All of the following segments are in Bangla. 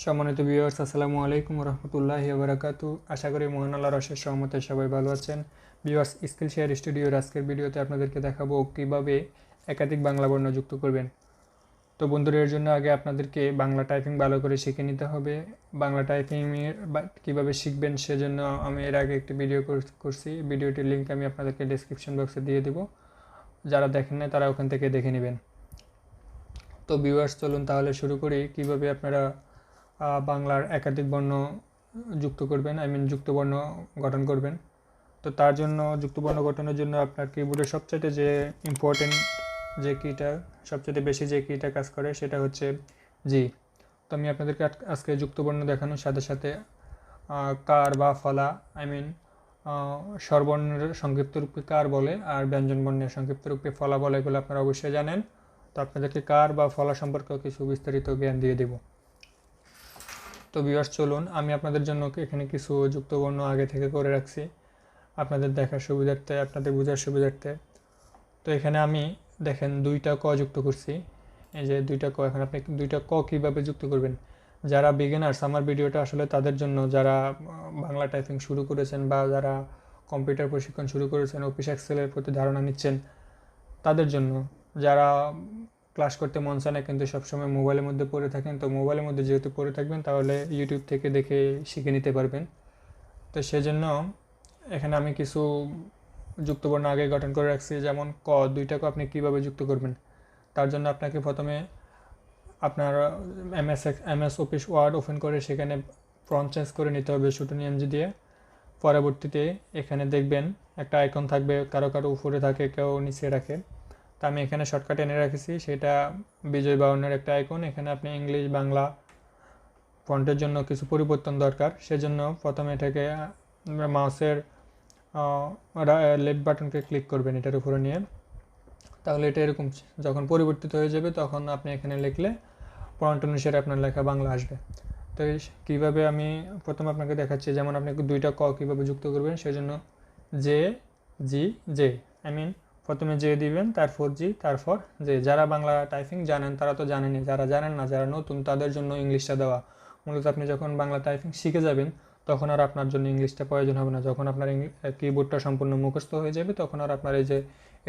সম্মানিত ভিউয়ার্স, আসসালামু আলাইকুম রহমতুল্লাহি ওয়া বারাকাতু। আশা করি মহান আল্লাহর অশেষ রহমতে সবাই ভালো আছেন। ভিউয়ার্স, স্কিল শেয়ার স্টুডিওর আজকের ভিডিওতে আপনাদেরকে দেখাবো কীভাবে একাধিক বাংলা বর্ণ যুক্ত করবেন। তো বন্ধুরা, এর জন্য আগে আপনাদেরকে বাংলা টাইপিং ভালো করে শিখে নিতে হবে। বাংলা টাইপিংয়ের কীভাবে শিখবেন সেজন্য আমি এর আগে একটি ভিডিও করছি। ভিডিওটির লিঙ্ক আমি আপনাদেরকে ডেসক্রিপশন বক্সে দিয়ে দেব। যারা দেখেন না তারা ওখান থেকে দেখে নেবেন। তো ভিউয়ার্স, চলুন তাহলে শুরু করি কীভাবে আপনারা বাংলার একাধিক বর্ণ যুক্ত করবেন, যুক্ত বর্ণ গঠন করবেন। তো তার জন্য যুক্ত বর্ণ গঠনের জন্য আপনার কিবোর্ডের সবচেয়ে যে ইম্পর্টেন্ট যে কিটা, সবচেয়ে বেশি যে কিটা কাজ করে সেটা হচ্ছে জি। তো আমি আপনাদেরকে আজকে যুক্ত বর্ণ দেখানোর সাথে সাথে কার বা ফলা, স্বরবর্ণের সংক্ষিপ্ত রূপে কার বলে আর ব্যঞ্জন বর্ণের সংক্ষিপ্ত রূপে ফলা বলে, এগুলো আপনারা অবশ্যই জানেন। তো আপনাদেরকে কার বা ফলা সম্পর্কেও কিছু বিস্তারিত জ্ঞান দিয়ে দেব। তো ভিউয়ার্স, চলুন আমি আপনাদের জন্য এখানে কিছু যুক্তবর্ণ আগে থেকে করে রাখছি আপনাদের দেখার সুবিধার্থে, আপনাদের বোঝার সুবিধার্থে। তো এখানে আমি দেখেন দুইটা ক যুক্ত করছি, এই যে দুইটা ক। এখন আপনি দুইটা ক কীভাবে যুক্ত করবেন, যারা বিগিনার্স, আমার ভিডিওটা আসলে তাদের জন্য যারা বাংলা টাইপিং শুরু করেছেন বা যারা কম্পিউটার প্রশিক্ষণ শুরু করেছেন, অফিস এক্সেলের প্রতি ধারণা নিচ্ছেন তাদের জন্য। যারা ক্লাস করতে মন চায় না কিন্তু সবসময় মোবাইলের মধ্যে পড়ে থাকেন, তো মোবাইলের মধ্যে যেহেতু পড়ে থাকবেন তাহলে ইউটিউব থেকে দেখে শিখে নিতে পারবেন। তো সেজন্য এখানে আমি কিছু যুক্তবর্ণ আগে গঠন করে রাখছি। যেমন ক, দুইটা ক আপনি কীভাবে যুক্ত করবেন, তার জন্য আপনাকে প্রথমে আপনার এমএস অফিস ওয়ার্ড ওপেন করে সেখানে ফন্ট চেঞ্জ করে নিতে হবে শুটনি এমজি দিয়ে। পরবর্তীতে এখানে দেখবেন একটা আইকন থাকবে, কারো কারো উপরে থাকে, কেউ নিচে রাখে। তা আমি এখানে শর্টকাট এনে রেখেছি, সেটা বিজয় বাউনের একটা আইকন। এখানে আপনি ইংলিশ বাংলা ফন্টের জন্য কিছু পরিবর্তন দরকার, সেজন্য প্রথমে এটাকে মাউসের লেফট বাটনকে ক্লিক করবেন এটার উপরে নিয়ে। তাহলে এটা এরকম যখন পরিবর্তিত হয়ে যাবে তখন আপনি এখানে লিখলে ফন্ট অনুসারে আপনার লেখা বাংলা আসবে। তো কীভাবে আমি প্রথমে আপনাকে দেখাচ্ছি। যেমন আপনি দুইটা ক কীভাবে যুক্ত করবেন, সেজন্য জে জি জে, প্রথমে জে দিবেন, তারপর জি, তারপর জে। যারা বাংলা টাইপিং জানেন তারা তো জানেনই, যারা জানেন না, যারা নতুন তাদের জন্য ইংলিশটা দেওয়া। মূলত আপনি যখন বাংলা টাইপিং শিখে যাবেন তখন আর আপনার জন্য ইংলিশটা প্রয়োজন হবে না। যখন আপনার কিবোর্ডটা সম্পূর্ণ মুখস্থ হয়ে যাবে তখন আর আপনার এই যে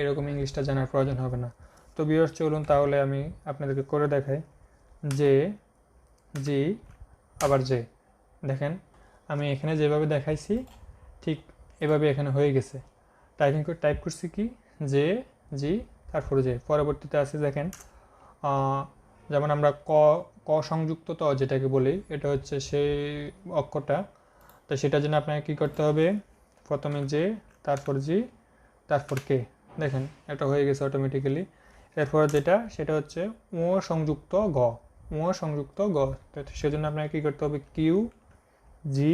এরকম ইংলিশটা জানার প্রয়োজন হবে না। তো ভিউয়ার্স, চলুন তাহলে আমি আপনাদেরকে করে দেখাই। জে জি আবার জে। দেখেন আমি এখানে যেভাবে দেখাইছি ঠিক এভাবে এখানে হয়ে গেছে। টাইপ করছি কি জে জি তারপরে জে। পরবর্তীতে আছে দেখেন, যেমন আমরা ক ক সংযুক্ত ত যেটাকে বলি, এটা হচ্ছে সেই অক্ষরটা। তো সেটার জন্য আপনাকে কী করতে হবে, প্রথমে জে, তারপর জি, তারপর কে। দেখেন এটা হয়ে গেছে অটোমেটিক্যালি। এরপর যেটা সেটা হচ্ছে ও সংযুক্ত গ, ও সংযুক্ত গ। তো সেজন্য আপনাকে কী করতে হবে, কিউ জি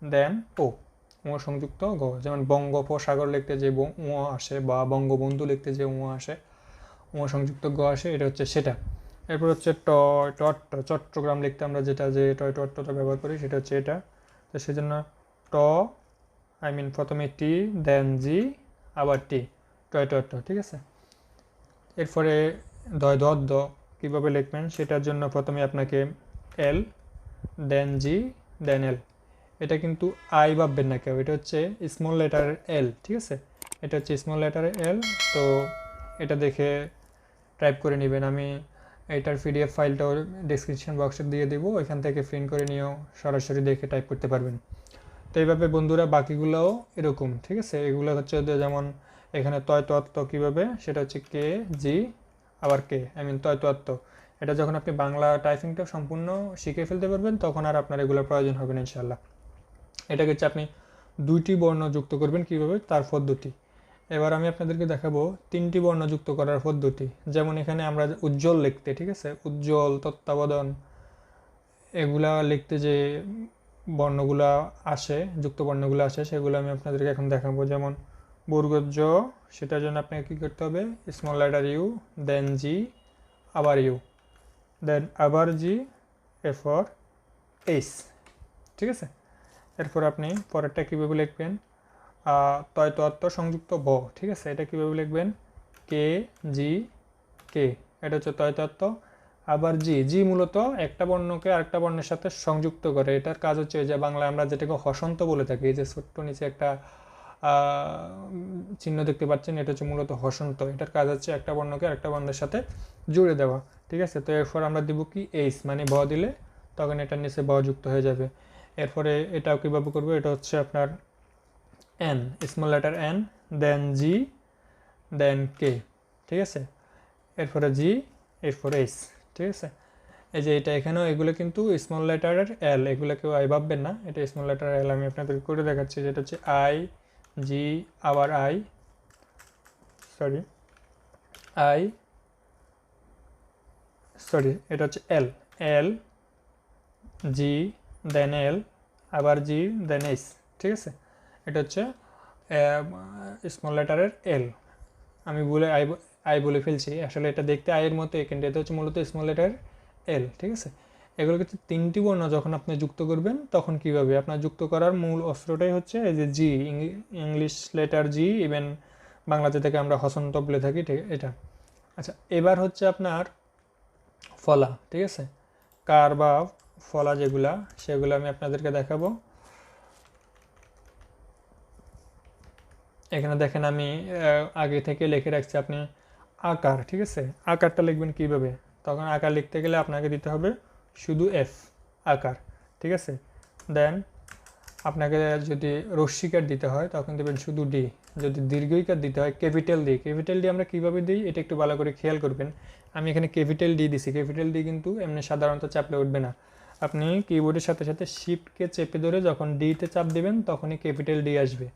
দেন ও, ও সংযুক্ত গ। যেমন বঙ্গোপসাগর লিখতে যে ও আসে বা বঙ্গবন্ধু লিখতে যে ও আসে, ও সংযুক্ত গ আসে, এটা হচ্ছে সেটা। এরপর হচ্ছে চট্টগ্রাম লিখতে আমরা যেটা যে টয়টা ব্যবহার করি সেটা হচ্ছে এটা। তো সেজন্য প্রথমে টি দেন জি আবার টি, টয়, ঠিক আছে। এরপরে দ কীভাবে লিখবেন সেটার জন্য প্রথমে আপনাকে এল দেন জি দেন এল। এটা কিন্তু আই ভাববেন না কেউ, এটা হচ্ছে স্মল লেটার এল, ঠিক আছে। এটা হচ্ছে স্মল লেটার এল। তো এটা দেখে টাইপ করে নেবেন। আমি এটার পিডিএফ ফাইলটাও ডেসক্রিপশন বক্সে দিয়ে দেবো, ওইখান থেকে প্রিন্ট করে নিয়েও সরাসরি দেখে টাইপ করতে পারবেন। তো এইভাবে বন্ধুরা বাকিগুলোও এরকম, ঠিক আছে। এগুলো হচ্ছে যেমন এখানে তত্ত্ব কীভাবে, সেটা হচ্ছে কে জি আবার কে, তত্ত্ব। এটা যখন আপনি বাংলা টাইপিংটা সম্পূর্ণ শিখে ফেলতে পারবেন তখন আর আপনার এগুলোর প্রয়োজন হবে না ইনশাল্লাহ। এটাকে হচ্ছে আপনি দুইটি বর্ণ যুক্ত করবেন কীভাবে, তার পদ্ধতি। এবার আমি আপনাদেরকে দেখাবো তিনটি বর্ণ যুক্ত করার পদ্ধতি। যেমন এখানে আমরা উজ্জ্বল লিখতে, ঠিক আছে, উজ্জ্বল, তত্ত্বাবধান, এগুলা লিখতে যে বর্ণগুলা আসে, যুক্ত বর্ণগুলো আসে, সেগুলো আমি আপনাদেরকে এখন দেখাবো। যেমন বর্গজ, সেটার জন্য আপনাকে কী করতে হবে, স্মল লেটার ইউ দেন জি আবার ইউ দেন আবার জি, এরপর এইচ, ঠিক আছে। এরপর আপনি পরেরটা কীভাবে লিখবেন, তত্ত্ব সংযুক্ত ব, ঠিক আছে। এটা কীভাবে লিখবেন, কে জি কে, এটা হচ্ছে তত্ত্ব। আবার জি, জি মূলত একটা বর্ণকে আরেকটা বর্ণের সাথে সংযুক্ত করে। এটার কাজ হচ্ছে যে বাংলায় আমরা যেটাকে হসন্ত বলে থাকি, এই যে ছোট্ট নিচে একটা চিহ্ন দেখতে পাচ্ছেন, এটা হচ্ছে মূলত হসন্ত। এটার কাজ হচ্ছে একটা বর্ণকে আরেকটা বর্ণের সাথে জুড়ে দেওয়া, ঠিক আছে। তো এরপর আমরা দিব কি এইচ, মানে ব দিলে তখন এটার নিচে ব যুক্ত হয়ে যাবে। এরপরে এটাও কীভাবে করবো, এটা হচ্ছে আপনার এন, স্মল লেটার এন, দেন জি, দেন কে, ঠিক আছে। এরপরে জি, এরপর এইচ, ঠিক আছে। এই যে এটা এখানেও এগুলো কিন্তু স্মল লেটারের এল, এগুলো কেউ আই ভাববেন না, এটা স্মল লেটার এল। আমি আপনাদের করে দেখাচ্ছি, যেটা হচ্ছে আই, জি, আবার আই, সরি আই, সরি এটা হচ্ছে এল, এল, জি, দেন এল, আবার জি, দেন এইচ, ঠিক আছে। এটা হচ্ছে স্মল লেটারের এল। আমি বলে আই বলে ফেলছি, আসলে এটা দেখতে আয়ের মতো, কিন্তু এটা হচ্ছে মূলত স্মল লেটার এল, ঠিক আছে। এগুলো কিন্তু তিনটি বর্ণ যখন আপনি যুক্ত করবেন তখন কীভাবে আপনার যুক্ত করার মূল অস্ত্রটাই হচ্ছে এই যে জি, ইংলিশ লেটার জি, ইভেন বাংলাতে থেকে আমরা হসন্ত বলে থাকি, ঠিক এটা। আচ্ছা, এবার হচ্ছে আপনার ফলা, ঠিক আছে। কার বা ফলা যেগুলা, সেগুলো আমি আপনাদেরকে দেখাবো। এখানে দেখেন আমি আগে থেকে লিখে রাখছি, আপনি আকার, ঠিক আছে। আকারটা লিখবেন কিভাবে, তখন আকার লিখতে গেলে আপনাকে দিতে হবে শুধু এফ, আকার, ঠিক আছে। দেন আপনাকে যদি রস্যিকার দিতে হয় তখন দেবেন শুধু ডি, যদি দীর্ঘইকার দিতে হয় ক্যাপিটাল ডি। ক্যাপিটাল ডি আমরা কীভাবে দিই এটা একটু ভালো করে খেয়াল করবেন। আমি এখানে ক্যাপিটাল ডি দিছি, ক্যাপিটাল ডি কিন্তু এমনি সাধারণত চাপলে উঠবে না। আপনি কিবোর্ডের সাথে সাথে শিফটকে চেপে ধরে যখন ডিতে চাপ দেবেন তখনই ক্যাপিটাল ডি আসবে।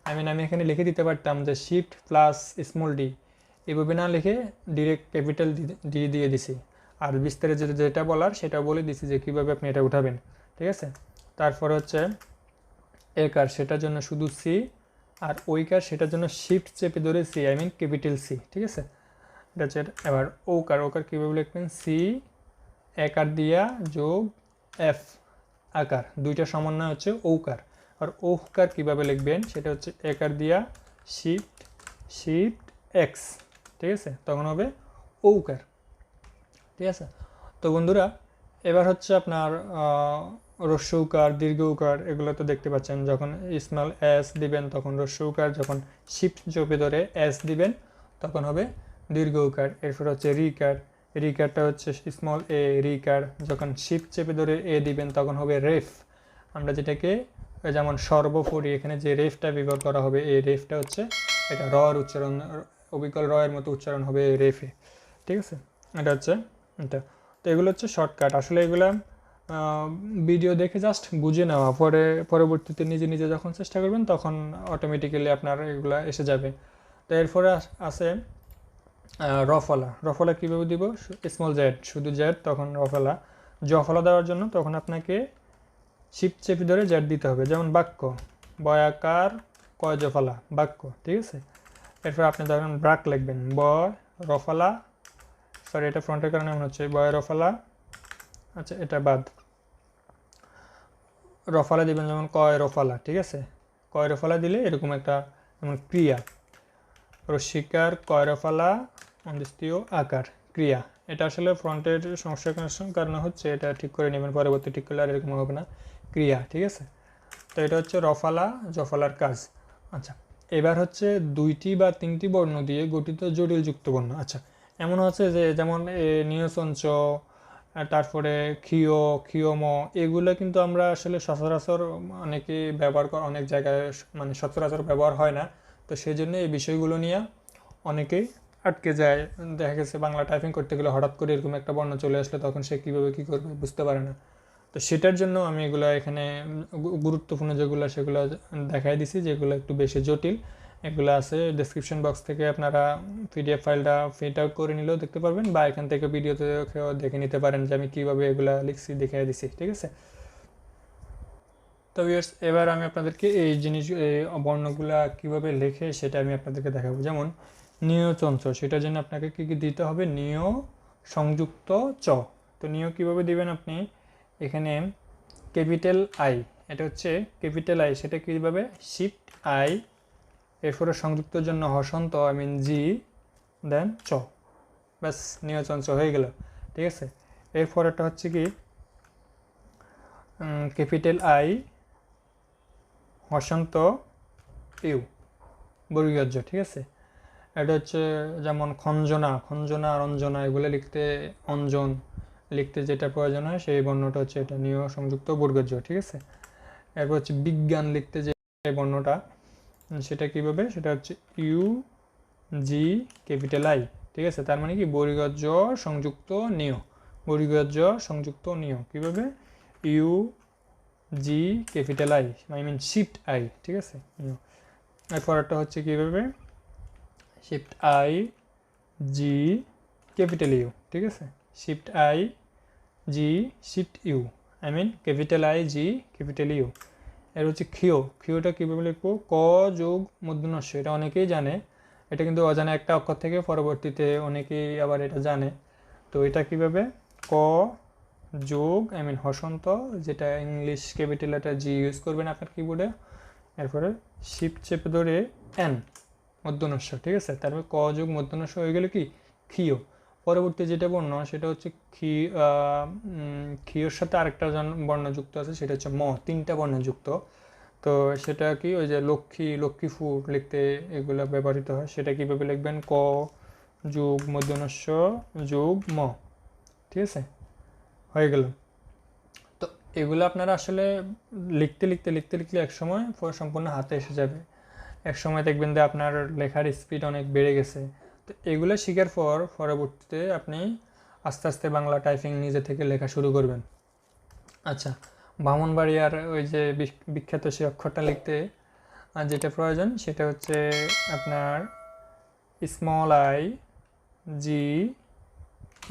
আমি এখানে লিখে দিতে পারতাম যে শিফট প্লাস স্মল ডি, এভাবে না লিখে ডিরেক্ট ক্যাপিটাল ডি দিয়ে দিছি। আর বিস্তারিত যেটা বলার সেটা বলে দিছি যে কীভাবে আপনি এটা উঠাবেন, ঠিক আছে। তারপর হচ্ছে একার, সেটার জন্য শুধু সি, আর ওইকার সেটার জন্য শিফট চেপে ধরে C, I mean capital C, ঠিক আছে। এটা হচ্ছে এবার ওকার, ওকার কীভাবে লিখবেন, সি একার দিয়া যোগ এফ আকার, দুইটা সমন্বয় হচ্ছে ওকার। আর ওকার কীভাবে লিখবেন সেটা হচ্ছে একার দিয়া শিফট, শিফট এক্স, ঠিক আছে, তখন হবে ওকার, ঠিক আছে। তো বন্ধুরা, এবার হচ্ছে আপনার হ্রস্ব উকার, দীর্ঘ উকার, এগুলো তো দেখতে পাচ্ছেন। যখন স্মল এস দিবেন তখন হ্রস্ব উকার, যখন শিফট চেপে ধরে এস দিবেন তখন হবে দীর্ঘ উকার। এরপর হচ্ছে রিকার, রিকারটা হচ্ছে স্মল এ, রিকার, যখন শিফট চেপে ধরে এ দিবেন তখন হবে রেফ। আমরা যেটাকে যেমন সর্বোপরি, এখানে যে রেফটা ব্যবহার করা হবে, এই রেফটা হচ্ছে এটা র উচ্চারণ, অবিকল র এর মতো উচ্চারণ হবে রেফে, ঠিক আছে। এটা হচ্ছে এটা। তো এগুলো হচ্ছে শর্টকাট, আসলে এগুলো ভিডিও দেখে জাস্ট বুঝে নেওয়া, পরে পরবর্তীতে নিজে নিজে যখন চেষ্টা করবেন তখন অটোমেটিক্যালি আপনার এগুলো এসে যাবে। তো এরপরে আছে রফলা। রফলা কীভাবে দিব, স্মল জেড, শুধু জেড, তখন রফলা। জফলা দেওয়ার জন্য তখন আপনাকে শিফট চেপে ধরে জেড দিতে হবে, যেমন বাক্য, বয়াকার কয় জফলা, বাক্য, ঠিক আছে। এরপর আপনি ধরেন ব্রাক লিখবেন, ব রফলা, সরি এটা ফ্রন্টের কারণে মনে হচ্ছে, বয় রফলা, আচ্ছা এটা বাদ, রফালা দিবেন যেমন কয় রফালা, ঠিক আছে। কয় রফালা দিলে এরকম একটা যেমন ক্রিয়া, রস্বীকার কয় রফালা অন্ত্যেষ্টিয় আকার, ক্রিয়া। এটা আসলে ফ্রন্টের সমস্যার কারণে হচ্ছে, এটা ঠিক করে নেবেন, পরবর্তী ঠিক করলে আর এরকম হবে না, ক্রিয়া, ঠিক আছে। তো এটা হচ্ছে রফালা জফলার কাজ। আচ্ছা, এবার হচ্ছে দুইটি বা তিনটি বর্ণ দিয়ে গঠিত জটিল যুক্ত বর্ণ। আচ্ছা, এমন হচ্ছে যে যেমন নিয়সঞ্চ, তারপরে ক্ষীয়, ক্ষীয়ম, এগুলো কিন্তু আমরা আসলে সচরাচর অনেকে ব্যবহার করে, অনেক জায়গায় মানে সচরাচর ব্যবহার হয় না। তো সেই জন্য এই বিষয়গুলো নিয়ে অনেকেই আটকে যায়। দেখা গেছে বাংলা টাইপিং করতে গেলে হঠাৎ করে এরকম একটা বর্ণ চলে আসলে তখন সে কীভাবে কী করবে বুঝতে পারে না। তো সেটার জন্য আমি এগুলো এখানে গুরুত্বপূর্ণ যেগুলো সেগুলো দেখাই দিছি, যেগুলো একটু বেশি জটিল এগুলো আছে। ডেসক্রিপশন বক্স থেকে আপনারা পিডিএফ ফাইলটা প্রিন্ট আউট করে নিলেও দেখতে পারবেন, বা এখান থেকে ভিডিওতে দেখে নিতে পারেন যে আমি কীভাবে এগুলো লিখছি, দেখাই দিছি, ঠিক আছে। তো ভিউয়ার্স, এবার আমি আপনাদেরকে এই জিনিস, এই বর্ণগুলা কীভাবে লেখে সেটা আমি আপনাদেরকে দেখাবো। যেমন নিয়চঞ্চ, সেটার জন্য আপনাকে কী কী দিতে হবে, নিয় সংযুক্ত চ। তো নিয় কীভাবে দিবেন, আপনি এখানে ক্যাপিটাল আই, এটা হচ্ছে ক্যাপিটাল আই, সেটা কীভাবে, শিফট আই, এরপরে সংযুক্তর জন্য হসন্ত, আই মিন জি, দেন চ, ব্যাস নিয়চঞ্চ হয়ে গেল, ঠিক আছে। এরপর একটা হচ্ছে কি ক্যাপিটাল আই হসন্ত ইউ বর্গীয়, ঠিক আছে। এটা হচ্ছে যেমন খঞ্জনা, খঞ্জনা আর অঞ্জনা এগুলো লিখতে অঞ্জন লিখতে যেটা প্রয়োজন হয় সেই বর্ণটা হচ্ছে এটা নিয় সংযুক্ত বর্গীয়, ঠিক আছে। এরপর হচ্ছে বিজ্ঞান লিখতে যে বর্ণটা সেটা কীভাবে, সেটা হচ্ছে ইউ জি ক্যাপিটাল আই, ঠিক আছে। তার মানে কি বর্গীয় সংযুক্ত নিয়, বর্গীয় সংযুক্ত নিয় কীভাবে, U G capital I mean shift I, ঠিক আছে। এরপর একটা হচ্ছে কীভাবে shift I G capital U, ঠিক আছে। Shift I G shift U mean capital I G capital U. এর হচ্ছে ক্ষিয়, ক্ষিয়টা কীভাবে লিখবো, ক যোগ মূর্ধন্য ষ, এটা অনেকেই জানে, এটা কিন্তু অজানা একটা অক্ষর থেকে পরবর্তীতে অনেকেই আবার এটা জানে। তো এটা কীভাবে, ক যোগ মিন হসন্ত, যেটা English capital letter G use করবেন আপনার কিবোর্ডে, এরপরে শিফট চেপে ধরে এন মূর্ধন্য ষ, ঠিক আছে। তারপরে ক যোগ মূর্ধন্য ষ হয়ে গেলে কি ক্ষিয়। পরবর্তী যেটা বর্ণ সেটা হচ্ছে ক্ষিয়র সাথে আরেকটা বর্ণ যুক্ত আছে, সেটা হচ্ছে ম, তিনটা বর্ণ যুক্ত। তো সেটা কি ওই যে লক্ষ্মী, লক্ষ্মীপুর লিখতে এগুলো ব্যবহৃত হয়, সেটা কীভাবে লিখবেন, ক যোগ মূর্ধন্য ষ যোগ ম, ঠিক আছে, হয়ে গেল। তো এগুলো আপনারা আসলে লিখতে লিখতে লিখতে লিখলে একসময় সম্পূর্ণ হাতে এসে যাবে, একসময় দেখবেন যে আপনার লেখার স্পিড অনেক বেড়ে গেছে। তো এগুলো শেখার পর পরবর্তীতে আপনি আস্তে আস্তে বাংলা টাইপিং নিজে থেকে লেখা শুরু করবেন। আচ্ছা, ব্রাহ্মণবাড়িয়ার ওই যে বিখ্যাত সেই অক্ষরটা লিখতে যেটা প্রয়োজন সেটা হচ্ছে আপনার small I G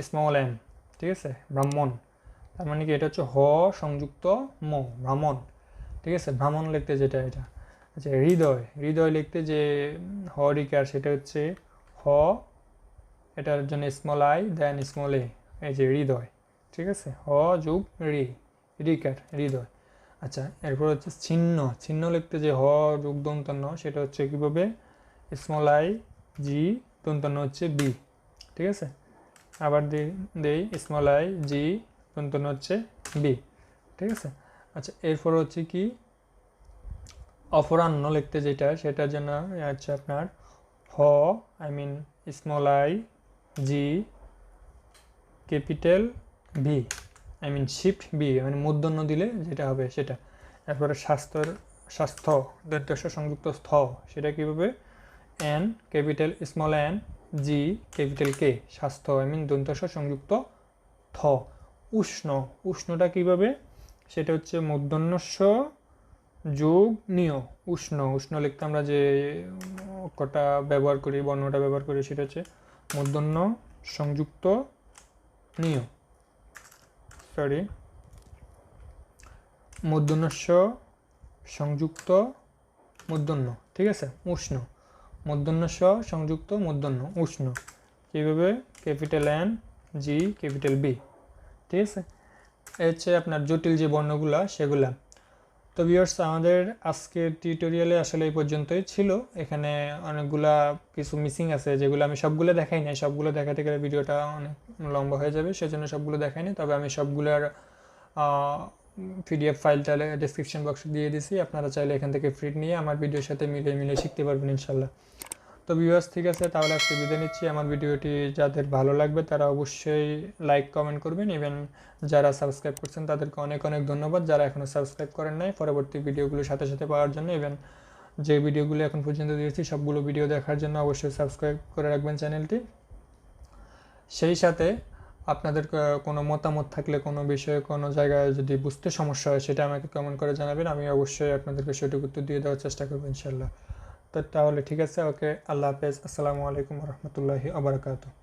small M, ঠিক আছে, ব্রাহ্মণ। তার মানে কি এটা হচ্ছে হ সংযুক্ত ম, ব্রাহ্মণ, ঠিক আছে। ব্রাহ্মণ লিখতে যেটা এটা, আচ্ছা হৃদয়, হৃদয় লিখতে যে হ রিকার সেটা হচ্ছে হ, এটার জন্য স্মল আই দেন স্মল এ, এই যে হৃদয়, ঠিক আছে, হ যোগ রি, রিকার হৃদয়। আচ্ছা, এরপর হচ্ছে ছিন্ন, ছিন্ন লিখতে যে হ যোগ দন্তন্য সেটা হচ্ছে কীভাবে, স্মল আই জি দন্তন্য হচ্ছে বি, ঠিক আছে। আবার দেই স্মল আই জি দন্তন্য হচ্ছে বি, ঠিক আছে। আচ্ছা, এরপর হচ্ছে কি অপরাহ্ন লিখতে যেটা সেটার জন্য হচ্ছে আপনার হ mean small I G capital V mean shift B, মানে মূর্ধন্য দিলে যেটা হবে সেটা। এরপরে স্বাস্থ্য দন্তস্ব সংযুক্ত স্থ, সেটা কীভাবে, N capital small N G capital K, স্বাস্থ্য মিন দন্তস্ব সংযুক্ত থ। উষ্ণ, উষ্ণটা কীভাবে, সেটা হচ্ছে মূর্ধন্য ষ যোগ নিয়, উষ্ণ, উষ্ণ লিখতে আমরা যে অক্ষরটা ব্যবহার করি, বর্ণটা ব্যবহার করি সেটা হচ্ছে মূর্ধন্য সংযুক্ত নিয়, সরি মূর্ধন্য ষ সংযুক্ত মূর্ধন্য, ঠিক আছে, উষ্ণ, মূর্ধন্য ষ সংযুক্ত মূর্ধন্য উষ্ণ, কীভাবে, capital N G capital B, ঠিক আছে। এই হচ্ছে আপনার জটিল যে বর্ণগুলা সেগুলা। তো ভিউয়ার্স, আমাদের আজকের টিউটোরিয়ালে আসলে এই পর্যন্তই ছিল। এখানে অনেকগুলা কিছু মিসিং আছে যেগুলো আমি সবগুলো দেখাই নাই, সবগুলো দেখাতে গেলে ভিডিওটা অনেক লম্বা হয়ে যাবে, সেজন্য সবগুলো দেখাই নি। তবে আমি সবগুলোর পিডিএফ ফাইলটা ডেসক্রিপশন বক্সে দিয়ে দিছি, আপনারা চাইলে এখান থেকে প্রিন্ট নিয়ে আমার ভিডিওর সাথে মিলে শিখতে পারবেন ইনশাল্লাহ। তো ভিউয়ার্স, ঠিক আছে, তাহলে আজকে বিদায় নিচ্ছি। আমার ভিডিওটি যাদের ভালো লাগবে তারা অবশ্যই লাইক কমেন্ট করবেন, ইভেন যারা সাবস্ক্রাইব করছেন তাদেরকে অনেক অনেক ধন্যবাদ, যারা এখনও সাবস্ক্রাইব করেন নাই পরবর্তী ভিডিওগুলো সাথে সাথে পাওয়ার জন্য, ইভেন যে ভিডিওগুলো এখন পর্যন্ত দিয়েছি সবগুলো ভিডিও দেখার জন্য অবশ্যই সাবস্ক্রাইব করে রাখবেন চ্যানেলটি। সেই সাথে আপনাদের কোনো মতামত থাকলে কোনো বিষয়ে কোনো জায়গায় যদি বুঝতে সমস্যা হয় সেটা আমাকে কমেন্ট করে জানাবেন, আমি অবশ্যই আপনাদেরকে সঠিক উত্তর দিয়ে দেওয়ার চেষ্টা করবো ইনশাল্লাহ। তো তাহলে ঠিক আছে, ওকে, আল্লাহ হাফেজ, আসসালামু আলাইকুম রহমতুল্লাহি আবরাকাতুহু।